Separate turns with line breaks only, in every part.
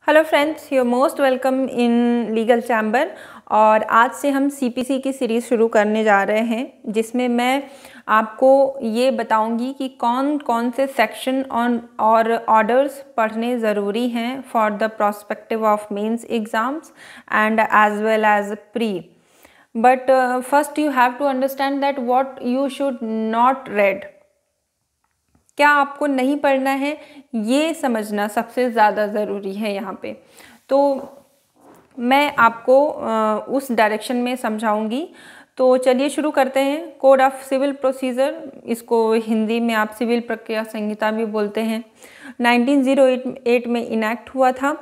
Hello friends, you most welcome in legal chamber. और आज से हम सीपीसी की सीरीज़ शुरू करने जा रहे हैं, जिसमें मैं आपको ये बताऊंगी कि कौन कौन से सेक्शन और ऑर्डर्स पढ़ने ज़रूरी हैं for the prospective of mains exams and as well as pre. But first you have to understand that what you should not read, क्या आपको नहीं पढ़ना है, ये समझना सबसे ज़्यादा ज़रूरी है यहाँ पे। तो मैं आपको उस डायरेक्शन में समझाऊंगी। तो चलिए शुरू करते हैं। कोड ऑफ सिविल प्रोसीजर, इसको हिंदी में आप सिविल प्रक्रिया संहिता भी बोलते हैं, 1908 में इनैक्ट हुआ था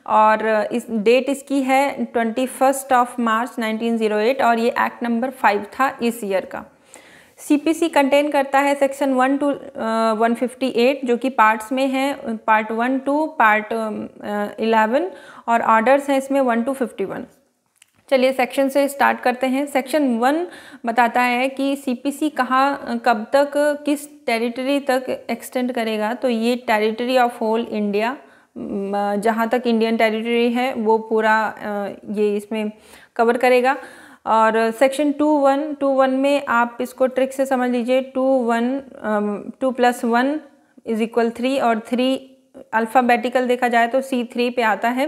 और इस डेट इसकी है 21 मार्च 1908 और ये एक्ट नंबर 5 था इस ईयर का। सीपीसी कंटेन करता है सेक्शन 1 to 158 जो कि पार्ट्स में है, पार्ट 1 to पार्ट 11 और ऑर्डर्स हैं इसमें 1 to 51। चलिए सेक्शन से स्टार्ट करते हैं। सेक्शन 1 बताता है कि सीपीसी कहाँ कब तक किस टेरिटरी तक एक्सटेंड करेगा। तो ये टेरिटरी ऑफ होल इंडिया, जहाँ तक इंडियन टेरिटरी है वो पूरा ये इसमें कवर करेगा। और सेक्शन 2(1) में आप इसको ट्रिक से समझ लीजिए, 2 + 1 = 3 और 3 अल्फ़ाबेटिकल देखा जाए तो C3 पे आता है।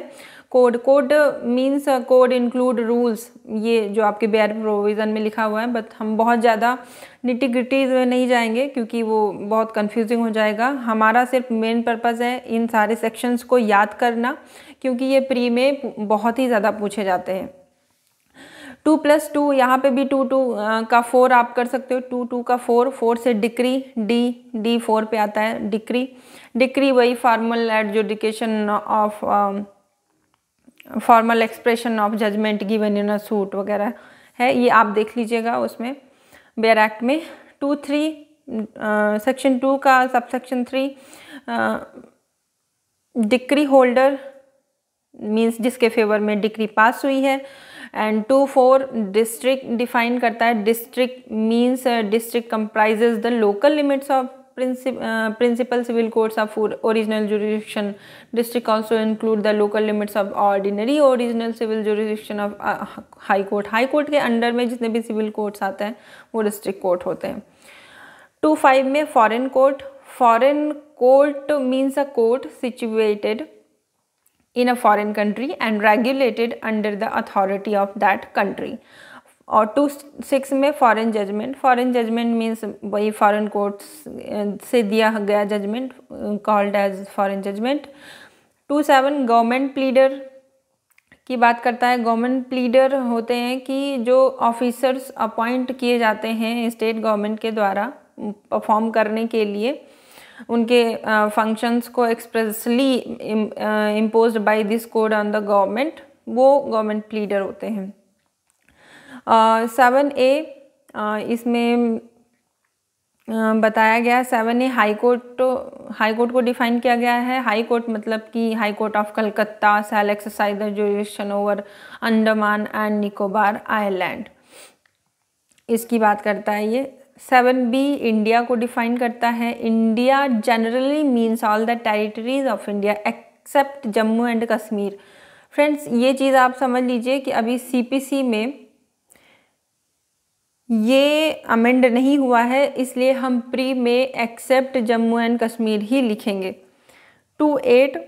Code means code include rules, ये जो आपके बेयर प्रोविज़न में लिखा हुआ है। बट हम बहुत ज़्यादा निटी-ग्रिटीज़ में नहीं जाएंगे क्योंकि वो बहुत कंफ्यूजिंग हो जाएगा। हमारा सिर्फ मेन पर्पज़ है इन सारे सेक्शंस को याद करना, क्योंकि ये प्री में बहुत ही ज़्यादा पूछे जाते हैं। 2 + 2, यहाँ पे भी 2 का 4 आप कर सकते हो। 2 का 4 से डिक्री, डी 4 पे आता है डिक्री वही formal adjudication of formal expression of judgement given in a suit वगैरह है, ये आप देख लीजिएगा उसमें बेयर एक्ट में। 2(3) सेक्शन 2 का सबसेक्शन 3 डिक्री होल्डर मीन्स जिसके फेवर में डिक्री पास हुई है। एंड 2(4) डिस्ट्रिक्ट डिफाइन करता है। District means district comprises the local limits of principal civil courts of original jurisdiction. District also include the local limits of ordinary original civil jurisdiction of high court. High court के under में जितने भी civil courts आते हैं वो district court होते हैं। 2(5) में foreign court means a court situated in a foreign country and regulated under the authority of that country. और 2(6) में फॉरेन जजमेंट मीन्स वही फॉरेन कोर्ट्स से दिया गया judgement called as foreign judgement. 2(7) government pleader की बात करता है। गवर्नमेंट प्लीडर होते हैं कि जो ऑफिसर्स अपॉइंट किए जाते हैं स्टेट गवर्नमेंट के द्वारा परफॉर्म करने के लिए, उनके फंक्शंस को expressly imposed by this code on the government, वो गवर्नमेंट प्लीडर होते हैं। 7(a) इसमें बताया गया 7(a) हाई कोर्ट को डिफाइन किया गया है। हाई कोर्ट मतलब कि high court of Calcutta shall exercise the jurisdiction over Andaman and Nicobar island, इसकी बात करता है ये। 7(b) इंडिया को डिफाइन करता है। India generally means all the territories of India accept Jammu and Kashmir. Friends, ये चीज़ आप समझ लीजिए कि अभी सीपीसी में ये अमेंड नहीं हुआ है, इसलिए हम प्री में एक्सेप्ट जम्मू एंड कश्मीर ही लिखेंगे। 2(8)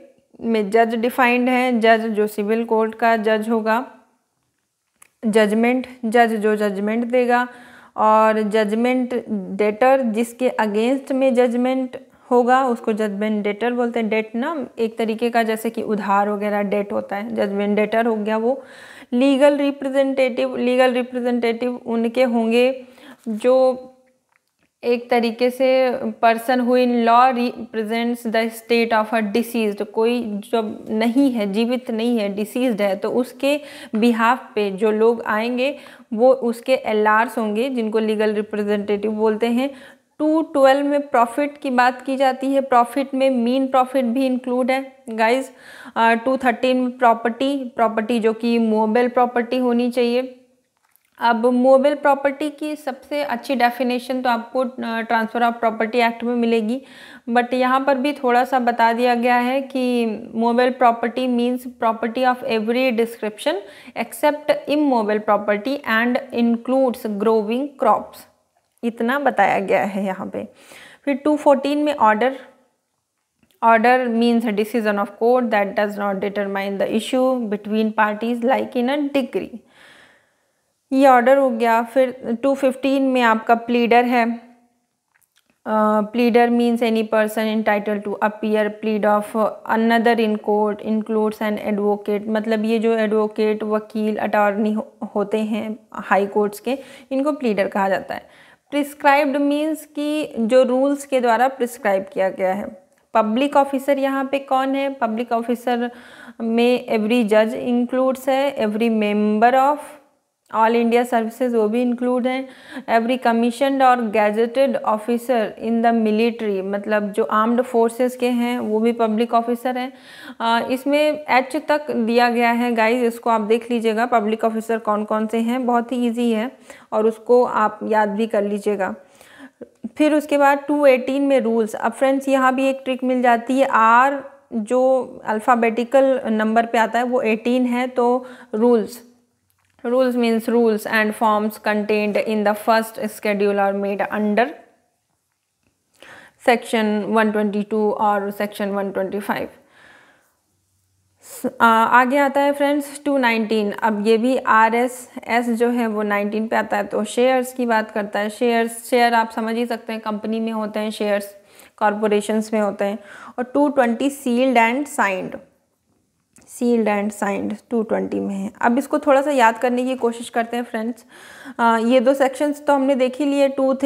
में जज डिफाइंड है। जज जो सिविल कोर्ट का जज होगा। जज जो जजमेंट देगा। और जजमेंट डेटर जिसके अगेंस्ट में जजमेंट होगा उसको जजमेंट डेटर बोलते हैं। डेट ना एक तरीके का जैसे कि उधार वगैरह डेट होता है, जजमेंट डेटर हो गया वो। लीगल रिप्रेजेंटेटिव उनके होंगे जो एक तरीके से person who in law represents the state of a deceased, कोई जब नहीं है, जीवित नहीं है, डिसीज्ड है, तो उसके बिहाफ पे जो लोग आएंगे वो उसके एलआर्स होंगे, जिनको लीगल रिप्रेजेंटेटिव बोलते हैं। 2(12) में प्रॉफिट की बात की जाती है। प्रॉफिट में मीन प्रॉफिट भी इंक्लूड है गाइज। 2(13) में प्रॉपर्टी जो कि मूवेबल प्रॉपर्टी होनी चाहिए। अब मूवेबल प्रॉपर्टी की सबसे अच्छी डेफिनेशन तो आपको ट्रांसफ़र ऑफ प्रॉपर्टी एक्ट में मिलेगी, बट यहाँ पर भी थोड़ा सा बता दिया गया है कि movable property means property of every description except immovable property and includes growing crops, इतना बताया गया है यहाँ पे। फिर 214 में order means a decision of court that does not determine the issue between parties like in a degree, ये order हो गया। फिर 215 में आपका प्लीडर है। Pleader means any person entitled to appear plead of another in court includes an advocate, मतलब ये जो एडवोकेट, वकील, अटॉर्नी होते हैं हाई कोर्ट्स के, इनको प्लीडर कहा जाता है। प्रिस्क्राइब्ड मीन्स कि जो रूल्स के द्वारा प्रिस्क्राइब किया गया है। पब्लिक ऑफिसर यहाँ पे कौन है? पब्लिक ऑफिसर में एवरी जज इंक्लूड्स है, every member of all India services वो भी इंक्लूड हैं, एवरी कमीशनड और gazetted officer in the military, मतलब जो आर्म्ड फोर्सेस के हैं वो भी पब्लिक ऑफिसर हैं। इसमें एच तक दिया गया है गाइस, इसको आप देख लीजिएगा पब्लिक ऑफिसर कौन कौन से हैं, बहुत ही ईजी है और उसको आप याद भी कर लीजिएगा। फिर उसके बाद 218 में रूल्स। अब फ्रेंड्स यहाँ भी एक ट्रिक मिल जाती है, आर जो अल्फ़ाबेटिकल नंबर पे आता है वो 18 है, तो rules means rules and forms contained in the first schedule are made under section 122 और section 125। आगे आता है फ्रेंड्स 219। अब ये भी RSS जो है वो 19 पे आता है, तो शेयर्स की बात करता है। शेयर आप समझ ही सकते हैं, कंपनी में होते हैं शेयर्स, कॉरपोरेशंस में होते हैं। और 220 सील्ड एंड साइंड 220 में है। अब इसको थोड़ा सा याद करने की कोशिश करते हैं फ्रेंड्स। ये दो सेक्शंस तो हमने देख ही लिए, 2 +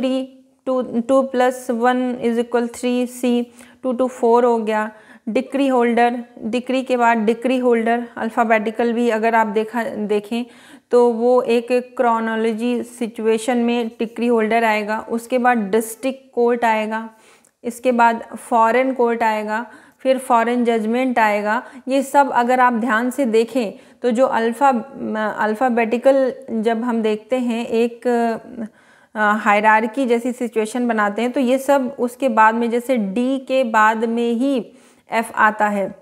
1 = 3 C, 2 - 4 हो गया। डिक्री होल्डर, डिक्री के बाद डिक्री होल्डर अल्फ़ाबेटिकल भी अगर आप देखें तो वो एक क्रोनोलॉजी सिचुएशन में डिक्री होल्डर आएगा। उसके बाद डिस्ट्रिक्ट कोर्ट आएगा, इसके बाद फॉरेन कोर्ट आएगा, फिर फॉरेन जजमेंट आएगा। ये सब अगर आप ध्यान से देखें तो जो अल्फ़ाबेटिकल जब हम देखते हैं एक हायरार्की जैसी सिचुएशन बनाते हैं, तो ये सब उसके बाद में, जैसे डी के बाद में ही एफ़ आता है,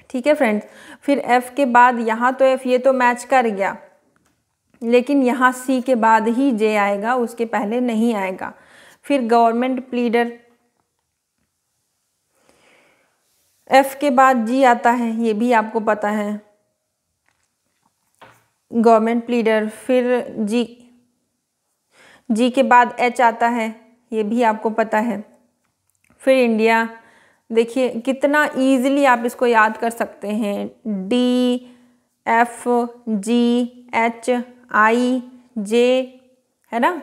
ठीक है फ्रेंड्स। फिर एफ़ के बाद यहाँ तो एफ़ ये तो मैच कर गया, लेकिन यहाँ सी के बाद ही जे आएगा, उसके पहले नहीं आएगा। फिर गवर्नमेंट प्लीडर, एफ के बाद जी आता है, ये भी आपको पता है, गवर्नमेंट प्लीडर। फिर जी के बाद एच आता है, ये भी आपको पता है। फिर इंडिया, देखिए कितना इजीली आप इसको याद कर सकते हैं, D F G H I J, है ना।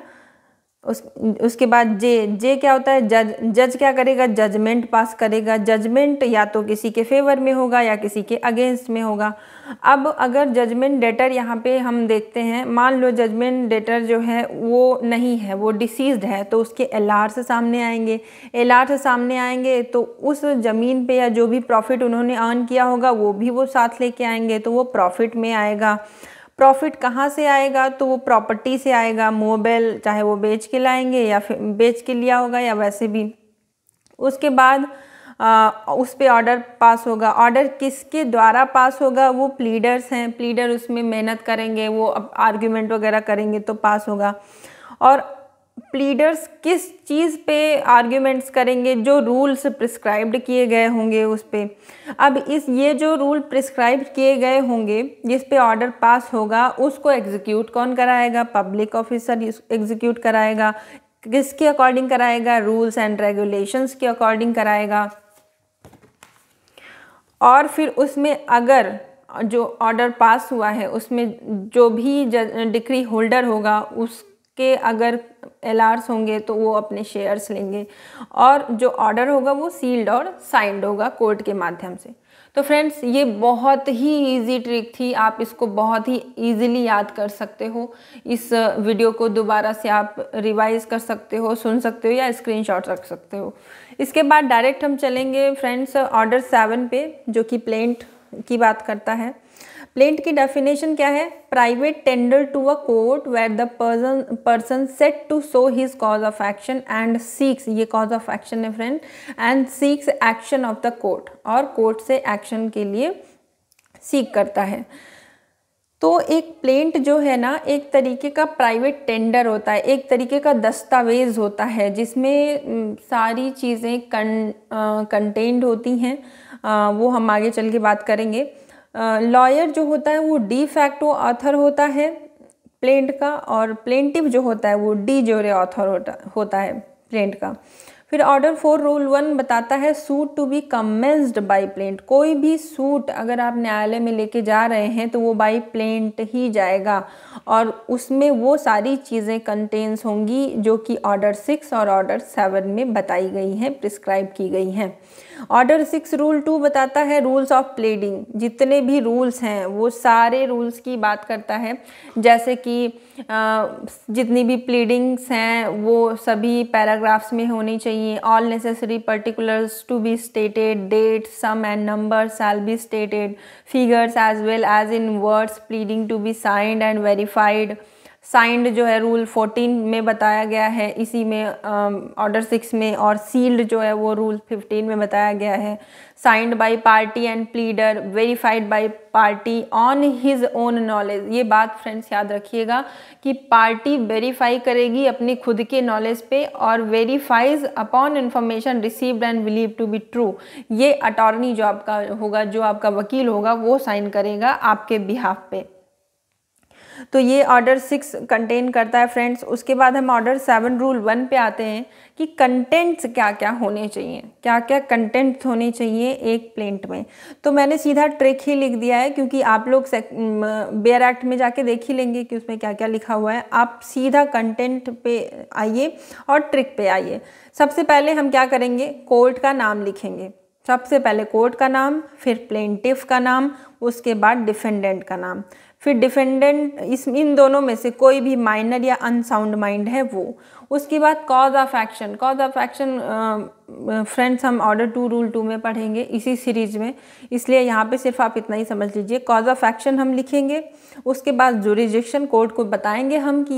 उसके बाद जे क्या होता है? जज क्या करेगा? जजमेंट पास करेगा। जजमेंट या तो किसी के फेवर में होगा या किसी के अगेंस्ट में होगा। अब अगर जजमेंट डेटर यहाँ पे हम देखते हैं, मान लो जजमेंट डेटर जो है वो नहीं है, वो डिसीज्ड है, तो उसके एलआर से सामने आएंगे। एलआर से सामने आएंगे तो उस ज़मीन पे या जो भी प्रॉफिट उन्होंने अर्न किया होगा वो भी वो साथ लेके आएंगे, तो वो प्रॉफिट में आएगा। प्रॉफिट कहाँ से आएगा? तो वो प्रॉपर्टी से आएगा, मोबाइल, चाहे वो बेच के लाएंगे या फिर बेच के लिया होगा या वैसे भी। उसके बाद उस पे ऑर्डर पास होगा। ऑर्डर किसके द्वारा पास होगा? वो प्लीडर्स हैं, प्लीडर उसमें मेहनत करेंगे, वो आर्ग्यूमेंट वगैरह करेंगे तो पास होगा। और प्लीडर्स किस चीज़ पे आर्ग्यूमेंट्स करेंगे? जो रूल्स प्रिस्क्राइब्ड किए गए होंगे उस पे। अब ये जो रूल प्रिस्क्राइब किए गए होंगे जिस पे ऑर्डर पास होगा, उसको एग्जीक्यूट कौन कराएगा? पब्लिक ऑफिसर एग्जीक्यूट कराएगा। किसके अकॉर्डिंग कराएगा? रूल्स एंड रेगुलेशंस के अकॉर्डिंग कराएगा। और फिर उसमें अगर जो ऑर्डर पास हुआ है उसमें जो भी डिक्री होल्डर होगा उसके अगर एलआर्स होंगे तो वो अपने शेयर्स लेंगे, और जो ऑर्डर होगा वो सील्ड और साइंड होगा कोर्ट के माध्यम से। तो फ्रेंड्स ये बहुत ही इजी ट्रिक थी, आप इसको बहुत ही इजीली याद कर सकते हो। इस वीडियो को दोबारा से आप रिवाइज कर सकते हो, सुन सकते हो या स्क्रीनशॉट रख सकते हो। इसके बाद डायरेक्ट हम चलेंगे फ्रेंड्स ऑर्डर 7 पे, जो कि प्लेंट की बात करता है। प्लेंट की डेफिनेशन क्या है? Private tender to a court where the person set to show his cause of action and seeks, ये कॉज ऑफ एक्शन है friend, and seeks action of the court, और कोर्ट से एक्शन के लिए seek करता है। तो एक प्लेंट जो है ना, एक तरीके का प्राइवेट टेंडर होता है, एक तरीके का दस्तावेज होता है जिसमें सारी चीज़ें कंटेंड होती हैं। वो हम आगे चल के बात करेंगे। लॉयर जो होता है वो डी फैक्टो ऑथर होता है प्लेंट का, और प्लेंटिव जो होता है वो डी जोरे ऑथर होता है प्लेंट का। फिर ऑर्डर 4 रूल 1 बताता है suit to be commenced by plaint. कोई भी सूट अगर आप न्यायालय में लेके जा रहे हैं तो वो बाय प्लेंट ही जाएगा, और उसमें वो सारी चीज़ें कंटेन्स होंगी जो कि ऑर्डर 6 और ऑर्डर 7 में बताई गई हैं, प्रिस्क्राइब की गई हैं। ऑर्डर 6 रूल 2 बताता है रूल्स ऑफ प्लीडिंग। जितने भी रूल्स हैं वो सारे रूल्स की बात करता है, जैसे कि जितनी भी प्लीडिंग्स हैं वो सभी पैराग्राफ्स में होनी चाहिए। All necessary particulars to be stated, date, sum and number shall be stated, figures as well as in words, pleading to be signed and verified. Signed जो है रूल 14 में बताया गया है, इसी में ऑर्डर 6 में, और सील्ड जो है वो रूल 15 में बताया गया है। Signed by party and pleader, verified bye party on his own knowledge. ये बात फ्रेंड्स याद रखिएगा कि पार्टी वेरीफाई करेगी अपनी खुद के नॉलेज पे, और verifies upon information received and believe to be true. ये अटॉर्नी जो आपका होगा, जो आपका वकील होगा, वो साइन करेगा आपके बिहाफ पे। तो ये ऑर्डर 6 कंटेन करता है फ्रेंड्स। उसके बाद हम ऑर्डर 7 रूल 1 पे आते हैं कि कंटेंट्स क्या क्या होने चाहिए, क्या क्या कंटेंट्स होने चाहिए एक प्लेंट में। तो मैंने सीधा ट्रिक ही लिख दिया है, क्योंकि आप लोग बेयर एक्ट में जाके देख ही लेंगे कि उसमें क्या क्या लिखा हुआ है। आप सीधा कंटेंट पे आइए और ट्रिक पे आइए। सबसे पहले हम क्या करेंगे, कोर्ट का नाम लिखेंगे। सबसे पहले कोर्ट का नाम, फिर प्लेंटिफ का नाम, उसके बाद डिफेंडेंट का नाम। फिर डिफेंडेंट इन दोनों में से कोई भी माइनर या अनसाउंड माइंड है वो। उसके बाद cause of action. Cause of action friends हम ऑर्डर 2 रूल 2 में पढ़ेंगे इसी सीरीज में, इसलिए यहाँ पे सिर्फ आप इतना ही समझ लीजिए। कॉज ऑफ एक्शन हम लिखेंगे। उसके बाद जुरिडिक्शन, कोर्ट को बताएंगे हम कि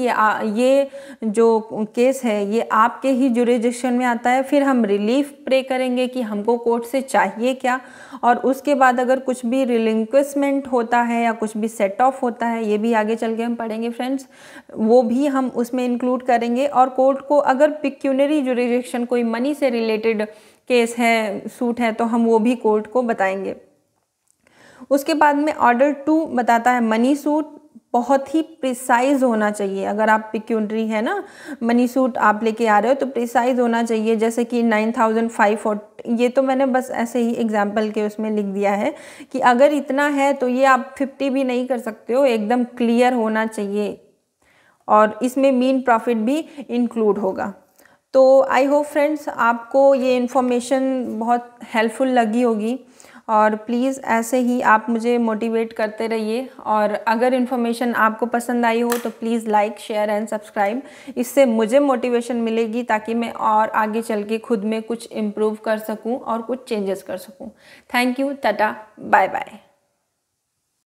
ये जो केस है ये आपके ही जुरिडिक्शन में आता है। फिर हम रिलीफ प्रे करेंगे कि हमको कोर्ट से चाहिए क्या, और उसके बाद अगर कुछ भी रिलिंक्विशमेंट होता है या कुछ भी सेट ऑफ होता है, ये भी आगे चल के हम पढ़ेंगे फ्रेंड्स, वो भी हम उसमें इंक्लूड करेंगे। और कोर्ट को अगर पिक्यूनरी जुरिडिक्शन, कोई मनी से रिलेटेड केस है, सूट है, तो हम वो भी कोर्ट को बताएंगे। उसके बाद में ऑर्डर 2 बताता है मनी सूट। बहुत ही प्रिसाइज होना चाहिए। अगर आप पिक्यूनरी है ना, मनी सूट आप लेके आ रहे हो तो प्रिसाइज होना चाहिए। जैसे कि 9540, ये तो मैंने बस ऐसे ही एग्जाम्पल के उसमें लिख दिया है कि अगर इतना है तो ये आप 50 भी नहीं कर सकते हो, एकदम क्लियर होना चाहिए, और इसमें मीन प्रॉफिट भी इंक्लूड होगा। तो आई होप फ्रेंड्स आपको ये इन्फॉर्मेशन बहुत हेल्पफुल लगी होगी, और प्लीज़ ऐसे ही आप मुझे मोटिवेट करते रहिए। और अगर इन्फॉर्मेशन आपको पसंद आई हो तो please like, share and subscribe. इससे मुझे मोटिवेशन मिलेगी ताकि मैं और आगे चल के खुद में कुछ इम्प्रूव कर सकूं और कुछ चेंजेस कर सकूं। Thank you, tata, bye bye.